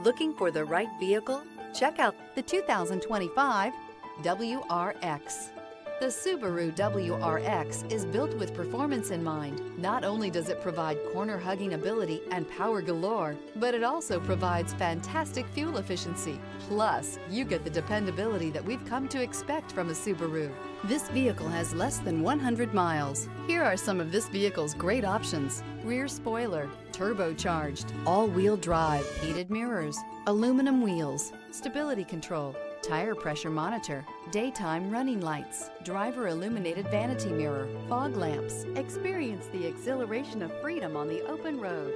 Looking for the right vehicle? Check out the 2025 WRX. The Subaru WRX is built with performance in mind. Not only does it provide corner-hugging ability and power galore, but it also provides fantastic fuel efficiency. Plus, you get the dependability that we've come to expect from a Subaru. This vehicle has less than 100 miles. Here are some of this vehicle's great options: rear spoiler, turbocharged, all-wheel drive, heated mirrors, aluminum wheels, stability control, tire pressure monitor, daytime running lights, driver illuminated vanity mirror, fog lamps. Experience the exhilaration of freedom on the open road.